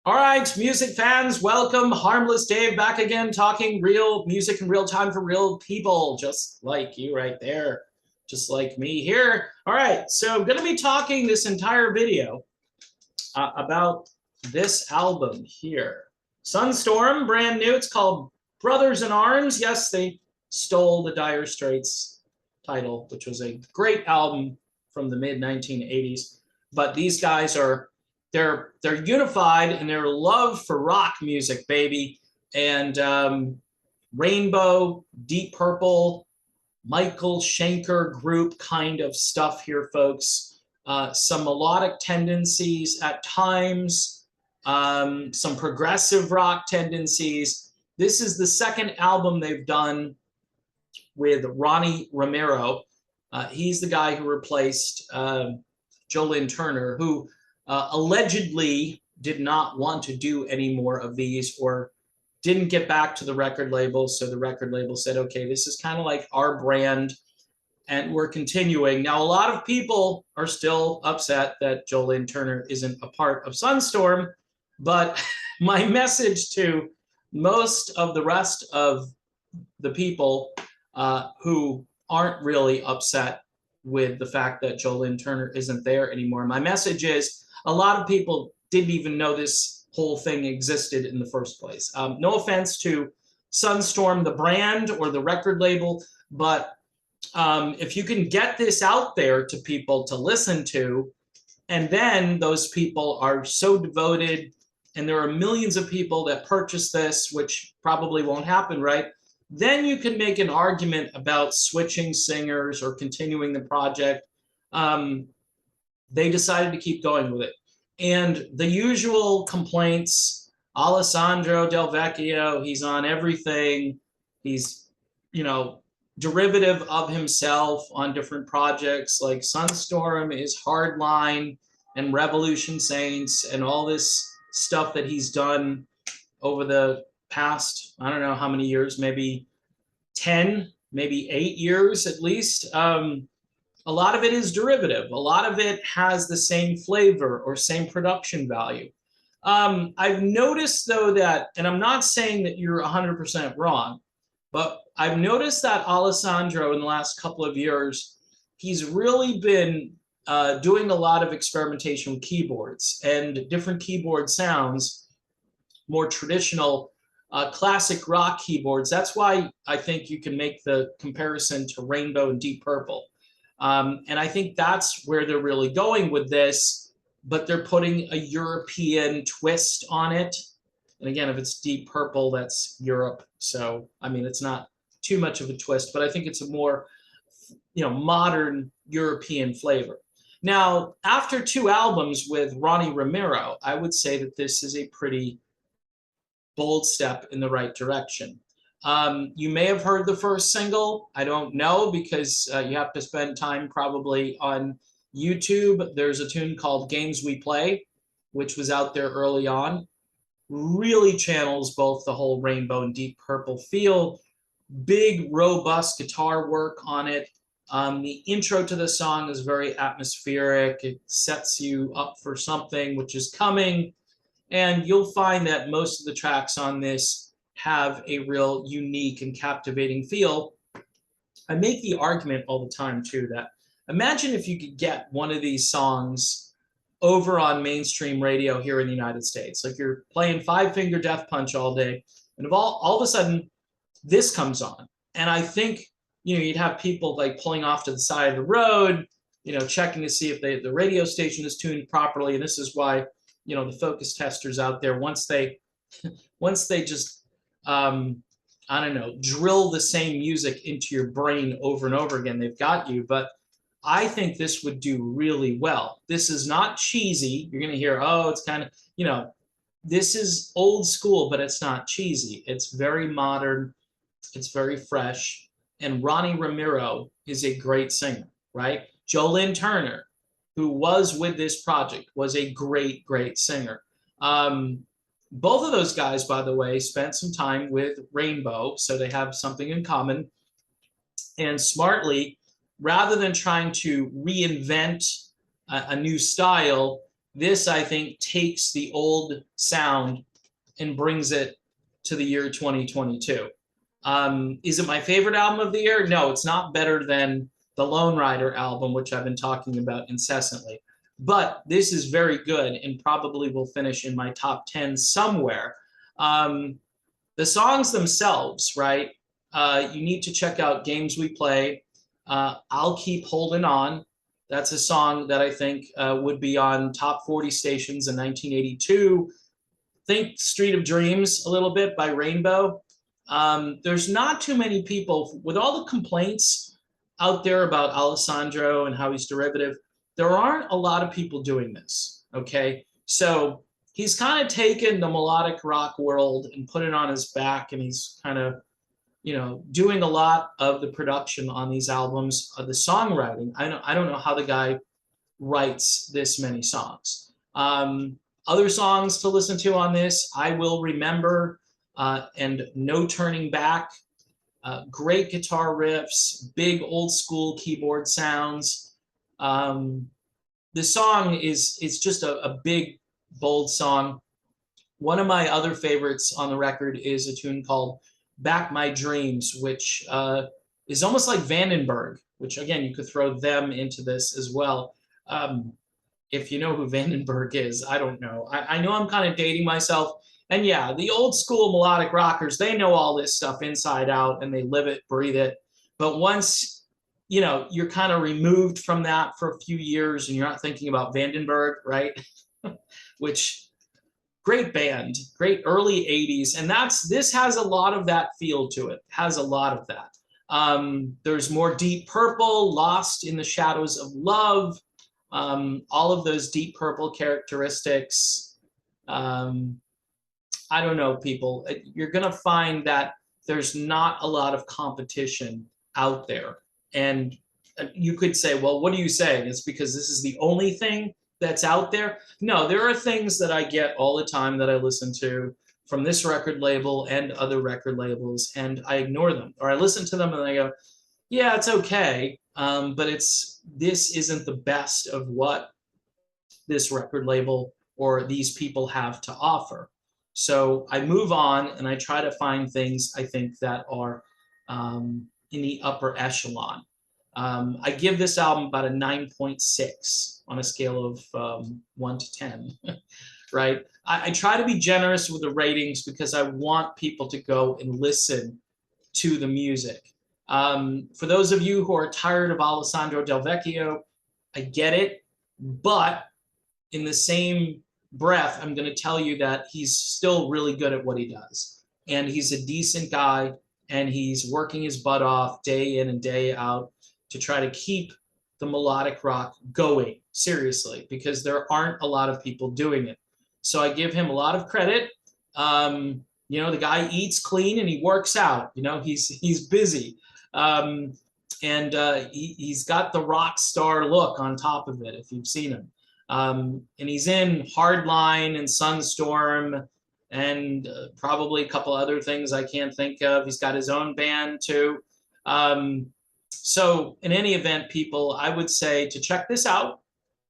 All right, music fans, welcome. Harmless Dave back again, talking real music in real time for real people, just like you right there, just like me here. All right, so I'm going to be talking this entire video about this album here. Sunstorm, brand new. It's called Brothers in Arms. Yes, they stole the Dire Straits title, which was a great album from the mid 1980s. But these guys are they're unified in their love for rock music, baby, and Rainbow, Deep Purple, Michael Schenker group kind of stuff here, folks. Some melodic tendencies at times, some progressive rock tendencies. This is the second album they've done with Ronnie Romero. He's the guy who replaced Joe Lynn Turner, who allegedly did not want to do any more of these or didn't get back to the record label. So the record label said, okay, this is kind of like our brand and we're continuing. Now, a lot of people are still upset that Jolene Turner isn't a part of Sunstorm, but my message to most of the rest of the people who aren't really upset with the fact that Jolene Turner isn't there anymore, my message is a lot of people didn't even know this whole thing existed in the first place. No offense to Sunstorm, the brand or the record label, but if you can get this out there to people to listen to, and then those people are so devoted, and there are millions of people that purchase this, which probably won't happen, right? Then you can make an argument about switching singers or continuing the project. They decided to keep going with it. And the usual complaints, Alessandro Del Vecchio, he's on everything. He's, derivative of himself on different projects like Sunstorm is Hardline and Revolution Saints and all this stuff that he's done over the past, I don't know how many years, maybe 10, maybe 8 years at least. A lot of it is derivative. A lot of it has the same flavor or same production value. I've noticed, though, that, and I'm not saying that you're 100% wrong, but I've noticed that Alessandro in the last couple of years, he's really been doing a lot of experimentation with keyboards and different keyboard sounds, more traditional classic rock keyboards. That's why I think you can make the comparison to Rainbow and Deep Purple. And I think that's where they're really going with this, but they're putting a European twist on it. And again, if it's Deep Purple, that's Europe. So, I mean, it's not too much of a twist, but I think it's a more, modern European flavor. Now, after 2 albums with Ronnie Romero, I would say that this is a pretty bold step in the right direction. You may have heard the first single. I don't know because you have to spend time probably on YouTube. There's a tune called Games We Play, which was out there early on. Really channels both the whole Rainbow and Deep Purple feel. Big, robust guitar work on it. The intro to the song is very atmospheric. It sets you up for something which is coming. And you'll find that most of the tracks on this have a real unique and captivating feel. I make the argument all the time, too, that imagine if you could get one of these songs over on mainstream radio here in the United States. Like you're playing Five Finger Death Punch all day, and all of a sudden, this comes on. And I think, you'd have people like pulling off to the side of the road, checking to see if the radio station is tuned properly. And this is why, the focus testers out there, once they just I don't know, drill the same music into your brain over and over again, they've got you. But I think this would do really well. This is not cheesy. You're going to hear, oh, it's kind of, this is old school, but it's not cheesy. It's very modern. It's very fresh. And Ronnie Romero is a great singer, right? Jolene Turner, who was with this project, was a great, great singer. Both of those guys, by the way, spent some time with Rainbow, so they have something in common. And smartly, rather than trying to reinvent a new style, This, I think, takes the old sound and brings it to the year 2022. Is it my favorite album of the year? No, it's not better than the Lone Rider album, which I've been talking about incessantly. But this is very good and probably will finish in my top 10 somewhere. The songs themselves, right? You need to check out Games We Play. I'll Keep Holding On. That's a song that I think would be on top 40 stations in 1982. Think Street of Dreams a little bit by Rainbow. There's not too many people, with all the complaints out there about Alessandro and how he's derivative, there aren't a lot of people doing this, okay? So he's kind of taken the melodic rock world and put it on his back, and he's kind of, you know, doing a lot of the production on these albums, the songwriting. I don't know how the guy writes this many songs. Other songs to listen to on this, I Will Remember and No Turning Back. Great guitar riffs, big old school keyboard sounds. The song is just a big, bold song. One of my other favorites on the record is a tune called Back My Dreams, which is almost like Vandenberg, which again, you could throw them into this as well. If you know who Vandenberg is, I don't know. I know I'm kind of dating myself. And yeah, the old school melodic rockers, they know all this stuff inside out and they live it, breathe it. But once, you know, you're kind of removed from that for a few years and you're not thinking about Vandenberg, right? Which, great band, great early 80s. And this has a lot of that feel to it, has a lot of that. There's more Deep Purple, Lost in the Shadows of Love, all of those Deep Purple characteristics. I don't know, people. You're going to find that there's not a lot of competition out there. And you could say, well, what are you saying? It's because this is the only thing that's out there? No, there are things that I get all the time that I listen to from this record label and other record labels, and I ignore them. Or I listen to them and I go, yeah, it's okay, but this isn't the best of what this record label or these people have to offer. So I move on and I try to find things I think that are in the upper echelon. I give this album about a 9.6 on a scale of 1 to 10, right? I try to be generous with the ratings because I want people to go and listen to the music. For those of you who are tired of Alessandro Del Vecchio, I get it, but in the same breath, I'm going to tell you that he's still really good at what he does. And he's a decent guy, and he's working his butt off day in and day out to try to keep the melodic rock going, seriously, because there aren't a lot of people doing it. So I give him a lot of credit. You know, the guy eats clean and he works out. You know, he's busy. He's got the rock star look on top of it, if you've seen him. And he's in Hardline and Sunstorm and probably a couple other things I can't think of. He's got his own band too. So in any event, people, I would say to check this out.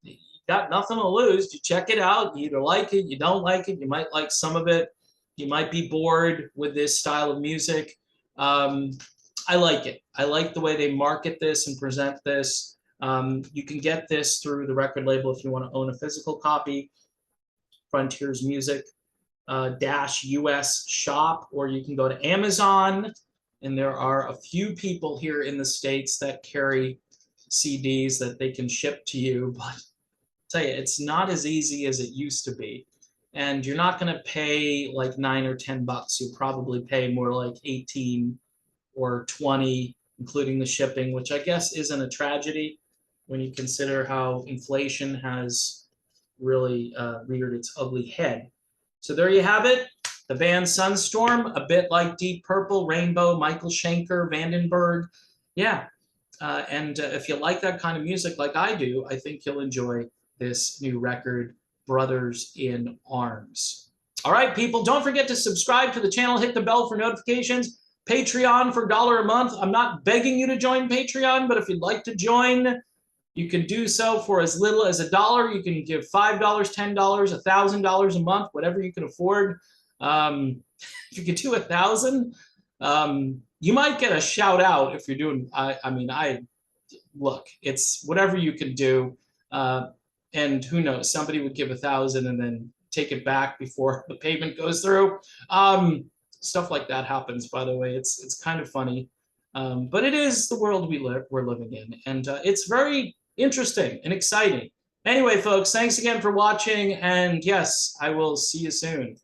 You got nothing to lose. You check it out. You either like it, you don't like it. You might like some of it. You might be bored with this style of music. I like it. I like the way they market this and present this. You can get this through the record label if you want to own a physical copy, Frontiers Music -US shop, or you can go to Amazon, and there are a few people here in the States that carry CDs that they can ship to you, but I'll tell you, it's not as easy as it used to be. And you're not going to pay like $9 or $10. You'll probably pay more like 18 or 20, including the shipping, which I guess isn't a tragedy when you consider how inflation has really reared its ugly head. So there you have it. The band Sunstorm, a bit like Deep Purple, Rainbow, Michael Schenker, Vandenberg. Yeah. If you like that kind of music like I do, I think you'll enjoy this new record, Brothers in Arms. All right, people, don't forget to subscribe to the channel, hit the bell for notifications. Patreon for $1 a month. I'm not begging you to join Patreon, but if you'd like to join, You can do so for as little as $1. You can give $5, $10, $1,000 a month, whatever you can afford. If you could do 1,000, you might get a shout out if you're doing. I look, it's whatever you can do, and who knows, somebody would give 1,000 and then take it back before the payment goes through. Stuff like that happens, by the way. It's kind of funny, but it is the world we're living in, and it's very interesting and exciting. Anyway, folks, thanks again for watching, and yes, I will see you soon.